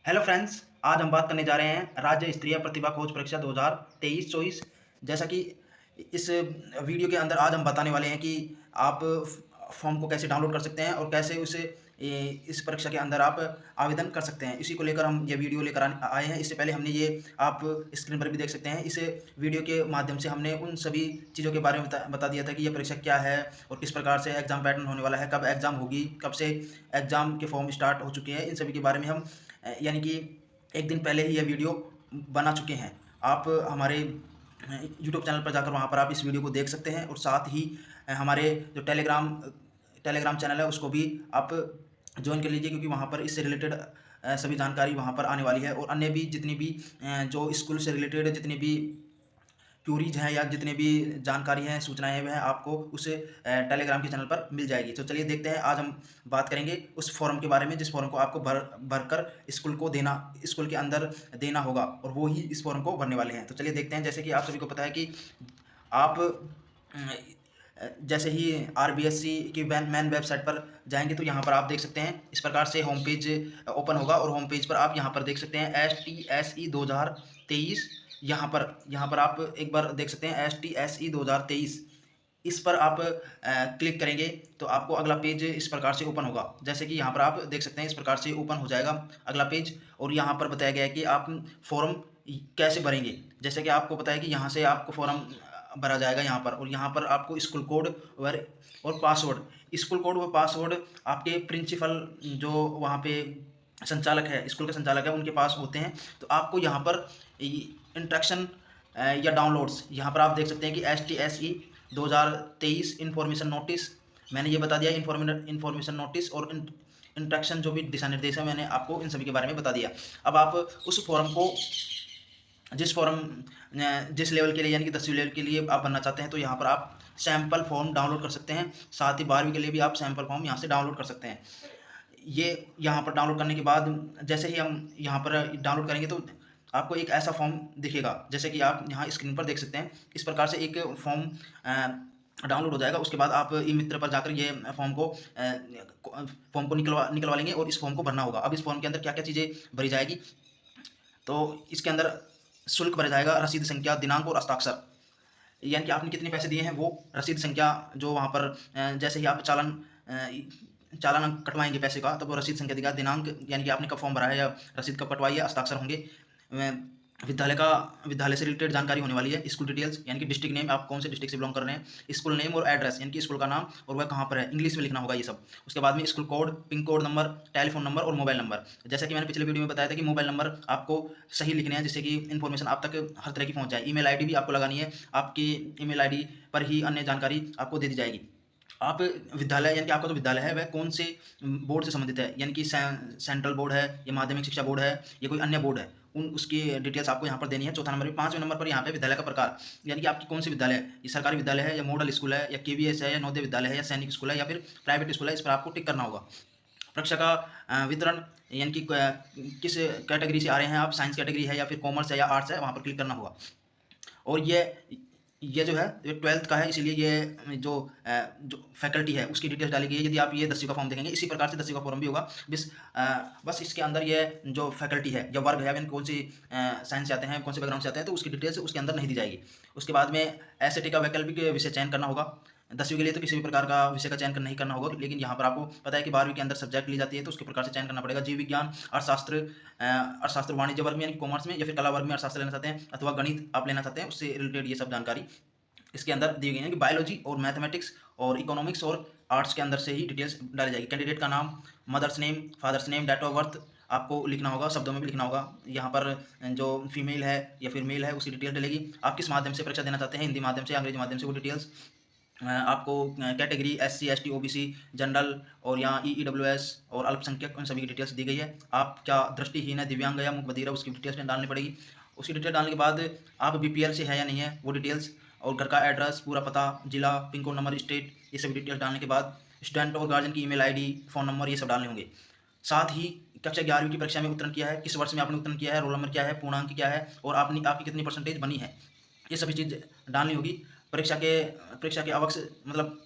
Hello friends, आज हम बात करने जा रहे हैं राज्य स्तरीय प्रतिभा खोज परीक्षा 2023-24। जैसा कि इस वीडियो के अंदर आज हम बताने वाले हैं कि आप फॉर्म को कैसे डाउनलोड कर सकते हैं और कैसे उसे इस परीक्षा के अंदर आप आवेदन कर सकते हैं। इसी को लेकर हम ये वीडियो लेकर आए हैं। इससे पहले हमने ये आप स्क्रीन पर भी देख सकते हैं। इस वीडियो के माध्यम से हमने उन सभी चीज़ों के बारे में बता दिया था कि यह परीक्षा क्या है और किस प्रकार से एग्ज़ाम पैटर्न होने वाला है, कब एग्ज़ाम होगी, कब से एग्ज़ाम के फॉर्म स्टार्ट हो चुके हैं। इन सभी के बारे में हम यानी कि एक दिन पहले ही यह वीडियो बना चुके हैं। आप हमारे यूट्यूब चैनल पर जाकर वहाँ पर आप इस वीडियो को देख सकते हैं और साथ ही हमारे जो टेलीग्राम चैनल है उसको भी आप ज्वाइन कर लीजिए, क्योंकि वहाँ पर इससे रिलेटेड सभी जानकारी वहाँ पर आने वाली है और अन्य भी जितनी भी जो स्कूल से रिलेटेड जितनी भी क्यूरीज हैं या जितने भी जानकारी हैं, सूचनाएं हैं, वह आपको उस टेलीग्राम के चैनल पर मिल जाएगी। तो चलिए देखते हैं, आज हम बात करेंगे उस फॉर्म के बारे में जिस फॉर्म को आपको भरकर स्कूल के अंदर देना होगा और वो ही इस फॉर्म को भरने वाले हैं। तो चलिए देखते हैं। जैसे कि आप सभी को पता है कि आप जैसे ही RBSC की मेन वेबसाइट पर जाएंगे तो यहाँ पर आप देख सकते हैं इस प्रकार से होम पेज ओपन होगा और होम पेज पर आप यहाँ पर देख सकते हैं STSE 2023। यहाँ पर आप एक बार देख सकते हैं STSE 2023। इस पर आप क्लिक करेंगे तो आपको अगला पेज इस प्रकार से ओपन होगा। जैसे कि यहाँ पर आप देख सकते हैं इस प्रकार से ओपन हो जाएगा अगला पेज और यहाँ पर बताया गया है कि आप फॉर्म कैसे भरेंगे। जैसे कि आपको पता है कि यहाँ से आपको फॉर्म भरा जाएगा यहाँ पर, और यहाँ पर आपको स्कूल कोड और पासवर्ड, स्कूल कोड व पासवर्ड आपके प्रिंसिपल जो वहाँ पे संचालक है, स्कूल के संचालक है, उनके पास होते हैं। तो आपको यहाँ पर इंस्ट्रक्शन या डाउनलोड्स यहाँ पर आप देख सकते हैं कि STSE 2023 इन्फॉर्मेशन नोटिस, मैंने ये बता दिया इन्फॉर्मेशन नोटिस और इंस्ट्रक्शन जो भी दिशा निर्देश है मैंने आपको इन सभी के बारे में बता दिया। अब आप उस फॉर्म को जिस लेवल के लिए यानी कि 10वीं लेवल के लिए आप बनना चाहते हैं तो यहाँ पर आप सैम्पल फॉर्म डाउनलोड कर सकते हैं। साथ ही 12वीं के लिए भी आप सैम्पल फॉर्म यहाँ से डाउनलोड कर सकते हैं। ये यहाँ पर डाउनलोड करने के बाद जैसे ही हम यहाँ पर डाउनलोड करेंगे तो आपको एक ऐसा फॉर्म दिखेगा, जैसे कि आप यहाँ स्क्रीन पर देख सकते हैं। इस प्रकार से एक फॉर्म डाउनलोड हो जाएगा। उसके बाद आप ई मित्र पर जाकर ये फॉर्म को निकलवा लेंगे और इस फॉर्म को भरना होगा। अब इस फॉर्म के अंदर क्या क्या चीज़ें भरी जाएगी, तो इसके अंदर शुल्क भरा जाएगा, रसीद संख्या, दिनांक और हस्ताक्षर, यानी कि आपने कितने पैसे दिए हैं वो रसीद संख्या जो वहाँ पर जैसे ही आप चालान कटवाएंगे पैसे का तो वो रसीद संख्या दिखा, दिनांक यानी कि आपने कब फॉर्म भरा है या रसीद कब कटवाई है, हस्ताक्षर होंगे, विद्यालय से रिलेटेड जानकारी होने वाली है, स्कूल डिटेल्स यानी कि डिस्ट्रिक्ट नेम, आप कौन से डिस्ट्रिक्ट से बिलोंग कर रहे हैं, स्कूल नेम और एड्रेस यानी कि स्कूल का नाम और वह कहाँ पर है, इंग्लिश में लिखना होगा ये सब। उसके बाद में school code, pin code number, telephone number और मोबाइल नंबर। जैसा कि मैंने पिछले वीडियो में बताया था कि मोबाइल नंबर आपको सही लिखने हैं जिससे कि इन्फॉर्मेशन आप तक हर तरह की पहुँच जाए। ईमेल ID भी आपको लगानी है, आपकी ईमेल ID पर ही अन्य जानकारी आपको दे दी जाएगी। आप विद्यालय यानी कि आपका जो विद्यालय है वह कौन से बोर्ड से संबंधित है, यानी कि सेंट्रल बोर्ड है या माध्यमिक शिक्षा बोर्ड है या कोई अन्य बोर्ड है, उसकी डिटेल्स आपको यहाँ पर देनी है। चौथा नंबर पर 5वें नंबर पर यहाँ पे विद्यालय का प्रकार, यानी कि आपकी कौन सी विद्यालय है, ये सरकारी विद्यालय है या मॉडल स्कूल है या KVS है या नवोदय विद्यालय है या सैनिक स्कूल है या फिर प्राइवेट स्कूल है, इस पर आपको टिक करना होगा। परीक्षा का वितरण यानी कि किस कैटेगरी से आ रहे हैं आप, साइंस कैटेगरी है या फिर कॉमर्स है या आर्ट्स है, वहाँ पर क्लिक करना होगा। और ये जो है ये 12th का है, इसलिए ये जो फैकल्टी है उसकी डिटेल्स डाली गई है। यदि आप ये 10वीं का फॉर्म देखेंगे इसी प्रकार से 10वीं का फॉर्म भी होगा। बस इसके अंदर ये जो फैकल्टी है या वर्ग है, कौन सी साइंस से आते हैं, कौन से बैकग्राउंड से आते हैं, तो उसकी डिटेल्स उसके अंदर नहीं दी जाएगी। उसके बाद में SAT का वैकल्पिक विषय चयन करना होगा। 10वीं के लिए तो किसी भी प्रकार का विषय का चयन नहीं करना होगा, लेकिन यहाँ पर आपको पता है कि 12वीं के अंदर सब्जेक्ट ली जाती है तो उसके प्रकार से चयन करना पड़ेगा। जीव विज्ञान, अर्थशास्त्र वाणिज्य वर्ग में यानी कॉमर्स में या फिर कला वर्ग में अर्थशास्त्र लेना चाहते हैं अथवा गणित आप लेना चाहते हैं, उससे रिलेटेड ये सब जानकारी इसके अंदर दी गई है कि बायोलॉजी और मैथमेटिक्स और इकोनॉमिक्स और आर्ट्स के अंदर से ही डिटेल्स डाली जाएगी। कैंडिडेट का नाम, mother's name, father's name, date of birth आपको लिखना होगा, शब्दों में भी लिखना होगा। यहाँ पर जो फीमेल है या फिर मेल है उसकी डिटेल डलेगी। आप किस माध्यम से परीक्षा देना चाहते हैं, हिंदी माध्यम से, अंग्रेजी माध्यम से, वो डिटेल्स आपको category SC ST OBC general और यहाँ EWS और अल्पसंख्यक, उन सभी की डिटेल्स दी गई है। आप क्या दृष्टिहीन है, दिव्यांग या मुख बधिर, उसकी डिटेल्स डालनी पड़ेगी। उसकी डिटेल डालने के बाद आप BPL से है या नहीं है वो डिटेल्स, और घर का एड्रेस, पूरा पता, जिला, पिन कोड नंबर, स्टेट, ये सभी डिटेल्स डालने के बाद स्टूडेंट और गार्जियन की ईमेल ID, फ़ोन नंबर, ये सब डालने होंगे। साथ ही कक्षा 11वीं की परीक्षा में उत्तीर्ण किया है, किस वर्ष में आपने उत्तीर्ण किया है, रोल नंबर क्या है, पूर्णांक क्या है और आपकी कितनी परसेंटेज बनी है, ये सभी चीज़ डालनी होगी। परीक्षा के अवक्ष मतलब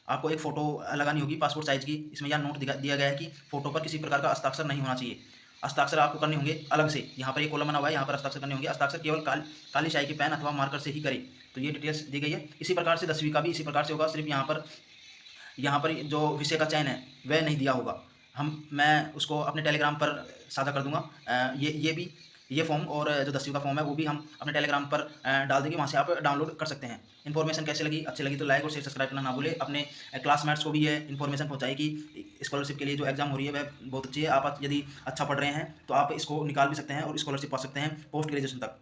आपको एक फ़ोटो लगानी होगी पासपोर्ट साइज़ की। इसमें यह नोट दिया गया है कि फ़ोटो पर किसी प्रकार का हस्ताक्षर नहीं होना चाहिए। हस्ताक्षर आपको करने होंगे अलग से। यहाँ पर ये कॉलम बना हुआ है, यहाँ पर हस्ताक्षर करने होंगे। हस्ताक्षर केवल काली स्याही की पेन अथवा मार्कर से ही करें। तो ये डिटेल्स दी गई है। इसी प्रकार से 10वीं का भी इसी प्रकार से होगा, सिर्फ यहाँ पर जो विषय का चयन है वह नहीं दिया होगा। मैं उसको अपने टेलीग्राम पर साझा कर दूंगा। ये फॉर्म और जो 10वीं का फॉर्म है वो भी हम अपने टेलीग्राम पर डाल देंगे, वहाँ से आप डाउनलोड कर सकते हैं। इन्फॉर्मेशन कैसे लगी, अच्छी लगी तो लाइक और शेयर सब्सक्राइब करना ना भूलें। अपने क्लासमेट्स को भी ये इन्फॉर्मेशन पहुँचाएं कि स्कॉलरशिप के लिए जो एग्जाम हो रही है वह बहुत अच्छी है। आप यदि अच्छा पढ़ रहे हैं तो आप इसको निकाल भी सकते हैं और स्कॉलरशिप पा सकते हैं पोस्ट ग्रेजुएशन तक।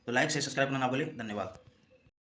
तो लाइक शेयर सब्सक्राइब करना ना भूलें। धन्यवाद।